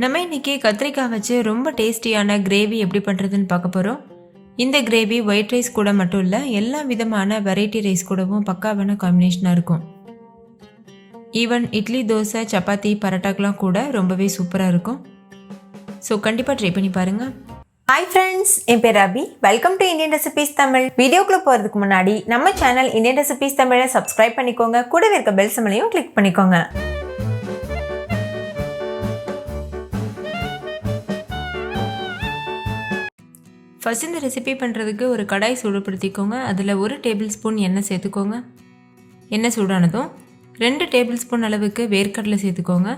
நம்ம இன்றைக்கி கத்திரிக்காய் வச்சு ரொம்ப டேஸ்டியான கிரேவி எப்படி பண்ணுறதுன்னு பார்க்க போகிறோம். இந்த கிரேவி ஒயிட் ரைஸ் கூட மட்டும் இல்லை, எல்லா விதமான வெரைட்டி ரைஸ் கூடவும் பக்காவான காம்பினேஷனாக இருக்கும். ஈவன் இட்லி, தோசை, சப்பாத்தி, பரோட்டாக்கெலாம் கூட ரொம்பவே சூப்பராக இருக்கும். ஸோ கண்டிப்பாக ட்ரை பண்ணி பாருங்கள். ஹாய் ஃப்ரெண்ட்ஸ், என் பேர் Abi. Welcome to Indian recipes Tamil. வீடியோக்குள்ளே போகிறதுக்கு முன்னாடி நம்ம சேனல் இந்தியன் ரெசிபீஸ் தமிழை சப்ஸ்கிரைப் பண்ணிக்கோங்க. கூடவே இருக்க பெல் சிம்பலையும் கிளிக் பண்ணிக்கோங்க. ஃபஸ்ட் இந்த ரெசிபி பண்ணுறதுக்கு ஒரு கடாய் சூடுபடுத்திக்கோங்க. அதில் 1 டேபிள் ஸ்பூன் எண்ணெய் சேர்த்துக்கோங்க. எண்ணெய் சூடானதும் 2 டேபிள் ஸ்பூன் அளவுக்கு வேர்க்கடலை சேர்த்துக்கோங்க.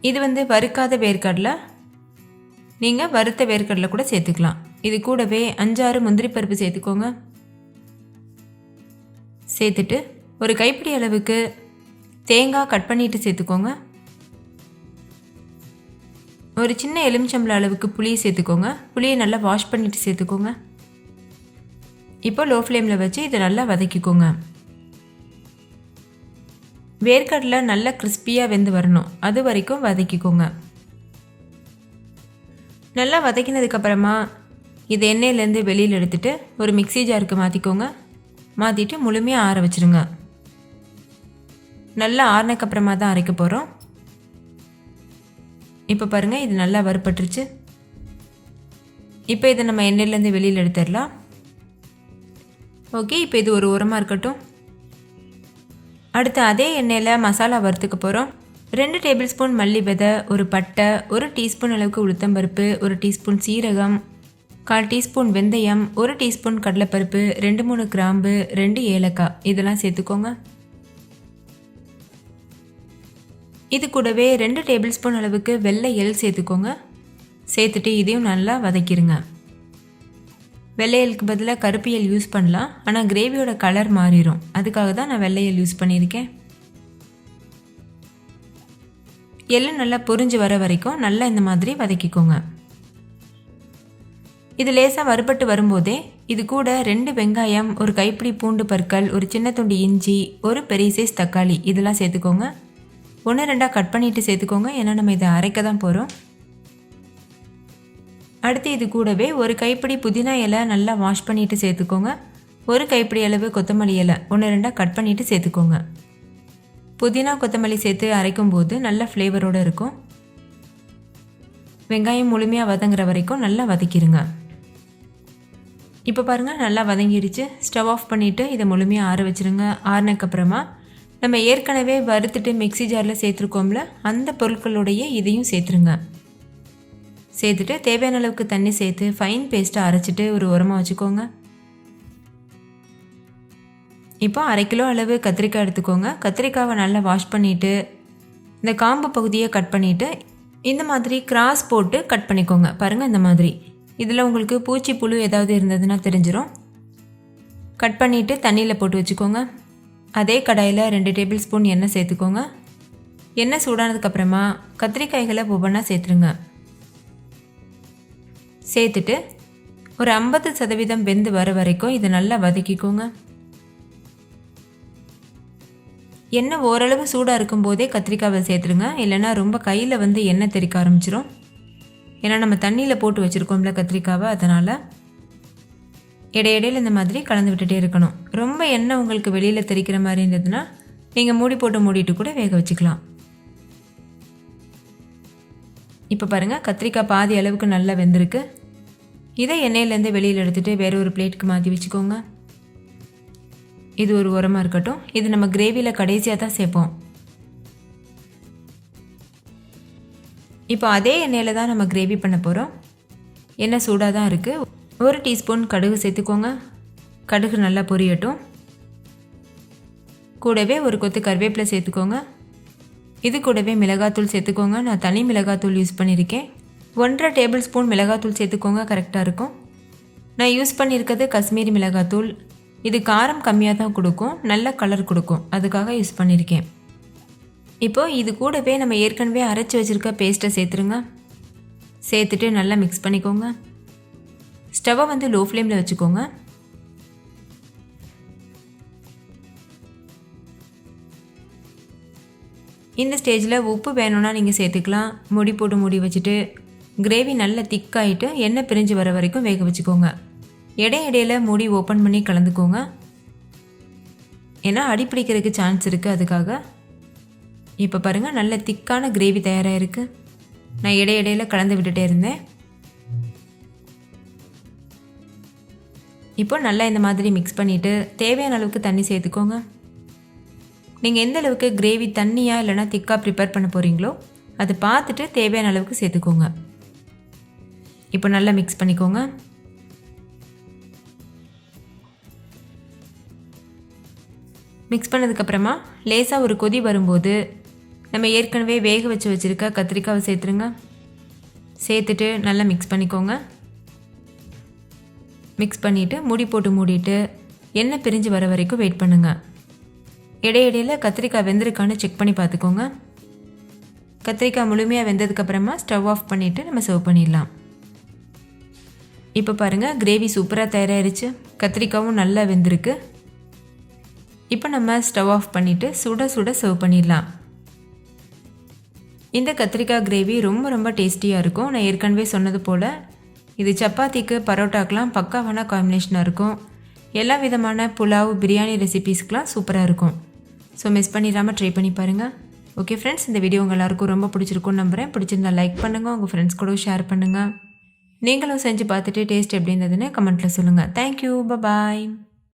இது வறுக்காத வேர்க்கடலை, நீங்கள் வறுத்த வேர்க்கடலை கூட சேர்த்துக்கலாம். இது கூடவே 5-6 முந்திரி பருப்பு சேர்த்துக்கோங்க. சேர்த்துட்டு ஒரு கைப்பிடி அளவுக்கு தேங்காய் கட் பண்ணிவிட்டு சேர்த்துக்கோங்க. ஒரு சின்ன எலுமிச்சம்பழம் அளவுக்கு புளியை சேர்த்துக்கோங்க. புளியை நல்லா வாஷ் பண்ணிவிட்டு சேர்த்துக்கோங்க. இப்போ லோ ஃப்ளேமில் வச்சு இதை நல்லா வதக்கிக்கோங்க. வேர்க்கடலை நல்லா கிறிஸ்பியாக வெந்து வரணும், அது வரைக்கும் வதக்கிக்கோங்க. நல்லா வதக்கினதுக்கப்புறமா இதை எண்ணெயிலேருந்து வெளியில் எடுத்துகிட்டு ஒரு மிக்ஸி ஜாருக்கு மாற்றிக்கோங்க. மாற்றிட்டு முழுமையாக ஆற வச்சுருங்க. நல்லா ஆறினதுக்கப்புறமா தான் அரைக்க போகிறோம். இப்போ பாருங்கள், இது நல்லா வறுபட்டுருச்சு. இப்போ இதை நம்ம எண்ணெயிலேருந்து வெளியில் எடுத்துடலாம். ஓகே, இப்போ இது ஒரு ஓரமாக இருக்கட்டும். அடுத்து அதே எண்ணெயில் மசாலா வறுத்துக்க போகிறோம். 2 டேபிள் ஸ்பூன் மல்லி விதை, ஒரு பட்டை, 1 டீஸ்பூன் அளவுக்கு உளுத்தம்பருப்பு, 1 டீஸ்பூன் சீரகம், 1/4 டீஸ்பூன் வெந்தயம், 1 டீஸ்பூன் கடலைப்பருப்பு, 2-3 கிராம்பு, 2 ஏலக்காய் இதெல்லாம் சேர்த்துக்கோங்க. இது கூடவே 2 டேபிள் ஸ்பூன் அளவுக்கு வெள்ளை எள் சேர்த்துக்கோங்க. சேர்த்துட்டு இதையும் நல்லா வதக்கிடுங்க. வெள்ளை எளுக்கு பதிலாக கருப்பு எள் யூஸ் பண்ணலாம், ஆனால் கிரேவியோட கலர் மாறிடும். அதுக்காக தான் நான் வெள்ளை எள் யூஸ் பண்ணியிருக்கேன். எள் நல்லா பொரிஞ்சு வர வரைக்கும் நல்லா இந்த மாதிரி வதக்கிக்கோங்க. இது லேசாக வறுபட்டு வரும்போதே இது கூட 2 வெங்காயம், ஒரு கைப்பிடி பூண்டு பற்கள், ஒரு சின்ன துண்டு இஞ்சி, ஒரு பெரிய சைஸ் தக்காளி இதெல்லாம் சேர்த்துக்கோங்க. 1-2 கட் பண்ணிவிட்டு சேர்த்துக்கோங்க, ஏன்னா நம்ம இதை அரைக்க தான் போகிறோம். அடுத்து இது கூடவே ஒரு கைப்பிடி புதினா இலை நல்லா வாஷ் பண்ணிவிட்டு சேர்த்துக்கோங்க. ஒரு கைப்பிடி அளவு கொத்தமல்லி இலை 1-2 கட் பண்ணிவிட்டு சேர்த்துக்கோங்க. புதினா கொத்தமல்லி சேர்த்து அரைக்கும் போது நல்ல ஃப்ளேவரோடு இருக்கும். வெங்காயம் முழுமையாக வதங்குற வரைக்கும் நல்லா வதக்கிடுங்க. இப்போ பாருங்கள், நல்லா வதங்கிடுச்சு. ஸ்டவ் ஆஃப் பண்ணிவிட்டு இதை முழுமையாக ஆற வச்சுருங்க. ஆறினதுக்கப்புறமா நம்ம ஏற்கனவே வறுத்துட்டு மிக்ஸி ஜாரில் சேர்த்துருக்கோம்ல, அந்த பொருட்களுடைய இதையும் சேர்த்துருங்க. சேர்த்துட்டு தேவையான அளவுக்கு தண்ணி சேர்த்து ஃபைன் பேஸ்ட்டாக அரைச்சிட்டு ஒரு உரமாக வச்சுக்கோங்க. இப்போ 1/2 கிலோ அளவு கத்திரிக்காய் எடுத்துக்கோங்க. கத்திரிக்காவை நல்லா வாஷ் பண்ணிவிட்டு இந்த காம்பு பகுதியை கட் பண்ணிவிட்டு இந்த மாதிரி கிராஸ் போட்டு கட் பண்ணிக்கோங்க. பாருங்கள், இந்த மாதிரி. இதில் உங்களுக்கு பூச்சி புழு ஏதாவது இருந்ததுன்னா தெரிஞ்சிடும். கட் பண்ணிவிட்டு தண்ணியில் போட்டு வச்சுக்கோங்க. அதே கடாயில் 2 டேபிள் ஸ்பூன் எண்ணெய் சேர்த்துக்கோங்க. எண்ணெய் சூடானதுக்கப்புறமா கத்திரிக்காய்களை ஒவ்வொன்றா சேர்த்துருங்க. சேர்த்துட்டு ஒரு 50% வெந்து வர வரைக்கும் இதை நல்லா வதக்கிக்கோங்க. எண்ணெய் ஓரளவு சூடாக இருக்கும்போதே கத்திரிக்காவை சேர்த்துருங்க, இல்லைன்னா ரொம்ப கையில் எண்ணெய் தெறிக்க ஆரம்பிச்சிடும். ஏன்னா நம்ம தண்ணியில் போட்டு வச்சுருக்கோம்ல கத்திரிக்காவை, அதனால் இடையிடையில் இந்த மாதிரி கலந்து விட்டுட்டே இருக்கணும். ரொம்ப எண்ணெய் உங்களுக்கு வெளியில் தெரிக்கிற மாதிரி இருந்ததுன்னா நீங்கள் மூடிட்டு கூட வேக வச்சுக்கலாம். இப்போ பாருங்கள், கத்திரிக்காய் பாதி அளவுக்கு நல்லா வெந்திருக்கு. இதை எண்ணெயிலேருந்து வெளியில் எடுத்துகிட்டு வேறு ஒரு பிளேட்டுக்கு மாற்றி வச்சுக்கோங்க. இது ஒரு உரமாக இருக்கட்டும். இது நம்ம கிரேவியில் கடைசியாக தான் சேர்ப்போம். இப்போ அதே எண்ணெயில் தான் நம்ம கிரேவி பண்ண போகிறோம். எண்ணெய் சூடாக தான் இருக்குது. 1 டீஸ்பூன் கடுகு சேர்த்துக்கோங்க. கடுகு நல்லா பொரியட்டும். கூடவே ஒரு கொத்து கருவேப்பிலை சேர்த்துக்கோங்க. இது கூடவே மிளகாத்தூள் சேர்த்துக்கோங்க. நான் தனி மிளகாத்தூள் யூஸ் பண்ணியிருக்கேன். 1.5 டேபிள் ஸ்பூன் மிளகாத்தூள் சேர்த்துக்கோங்க, கரெக்டாக இருக்கும். நான் யூஸ் பண்ணியிருக்கிறது காஷ்மீரி மிளகாத்தூள். இது காரம் கம்மியாக தான் கொடுக்கும், நல்ல கலர் கொடுக்கும், அதுக்காக யூஸ் பண்ணியிருக்கேன். இப்போது இது கூடவே நம்ம ஏற்கனவே அரைச்சி வச்சுருக்க பேஸ்ட்டை சேர்த்துருங்க. சேர்த்துட்டு நல்லா மிக்ஸ் பண்ணிக்கோங்க. ஸ்டவ்வை லோ ஃப்ளேமில் வச்சுக்கோங்க. இந்த ஸ்டேஜில் உப்பு வேணும்னா நீங்கள் சேர்த்துக்கலாம். மூடி போட்டு மூடி வச்சுட்டு கிரேவி நல்லா திக்காயிட்டு எண்ணெய் பிரிஞ்சு வர வரைக்கும் வேக வச்சுக்கோங்க. இடையில மூடி ஓப்பன் பண்ணி கலந்துக்கோங்க. ஏன்னா அடி பிடிக்கிறதுக்கு சான்ஸ் இருக்குது, அதுக்காக. இப்போ பாருங்கள், நல்ல திக்கான கிரேவி தயாராக இருக்குது. நான் இடையில கலந்து விட்டுட்டே இருந்தேன். இப்போ நல்லா இந்த மாதிரி மிக்ஸ் பண்ணிவிட்டு தேவையான அளவுக்கு தண்ணி சேர்த்துக்கோங்க. நீங்கள் எந்த அளவுக்கு கிரேவி தண்ணியாக இல்லைனா திக்காக ப்ரிப்பேர் பண்ண போகிறீங்களோ அது பார்த்துட்டு தேவையான அளவுக்கு சேர்த்துக்கோங்க. இப்போ நல்லா மிக்ஸ் பண்ணிக்கோங்க. மிக்ஸ் பண்ணதுக்கப்புறமா லேசாக ஒரு கொதி வரும்போது நம்ம ஏற்கனவே வேக வச்சுருக்க கத்திரிக்காவை சேர்த்துருங்க. சேர்த்துட்டு நல்லா மிக்ஸ் பண்ணிக்கோங்க. மிக்ஸ் பண்ணிவிட்டு மூடி போட்டு மூடிட்டு எண்ணெய் பிரிஞ்சு வர வரைக்கும் வெயிட் பண்ணுங்கள். இடையில கத்திரிக்காய் வெந்திருக்கான்னு செக் பண்ணி பார்த்துக்கோங்க. கத்திரிக்காய் முழுமையாக வெந்ததுக்கப்புறமா ஸ்டவ் ஆஃப் பண்ணிவிட்டு நம்ம சர்வ் பண்ணிடலாம். இப்போ பாருங்கள், கிரேவி சூப்பராக தயாராகிருச்சு. கத்திரிக்காயும் நல்லா வெந்திருக்கு. இப்போ நம்ம ஸ்டவ் ஆஃப் பண்ணிவிட்டு சுட சுட சர்வ் பண்ணிடலாம். இந்த கத்திரிக்காய் கிரேவி ரொம்ப ரொம்ப டேஸ்டியாக இருக்கும். நான் ஏற்கனவே சொன்னது போல் இது சப்பாத்திக்கு பரோட்டாக்கெலாம் பக்காவான காம்பினேஷனாக இருக்கும். எல்லா விதமான புலாவ் பிரியாணி ரெசிபீஸ்க்கெலாம் சூப்பராக இருக்கும். ஸோ மிஸ் பண்ணிடாமல் ட்ரை பண்ணி பாருங்கள். ஓகே ஃப்ரெண்ட்ஸ், இந்த வீடியோ உங்கள் எல்லாருக்கும் ரொம்ப பிடிச்சிருக்கும்னு நம்புகிறேன். பிடிச்சிருந்தா லைக் பண்ணுங்கள், உங்கள் ஃப்ரெண்ட்ஸ் கூட ஷேர் பண்ணுங்கள். நீங்களும் செஞ்சு பார்த்துட்டு டேஸ்ட் எப்படி இருந்ததுன்னு கமெண்ட்டில் சொல்லுங்கள். தேங்க்யூ, பாய்.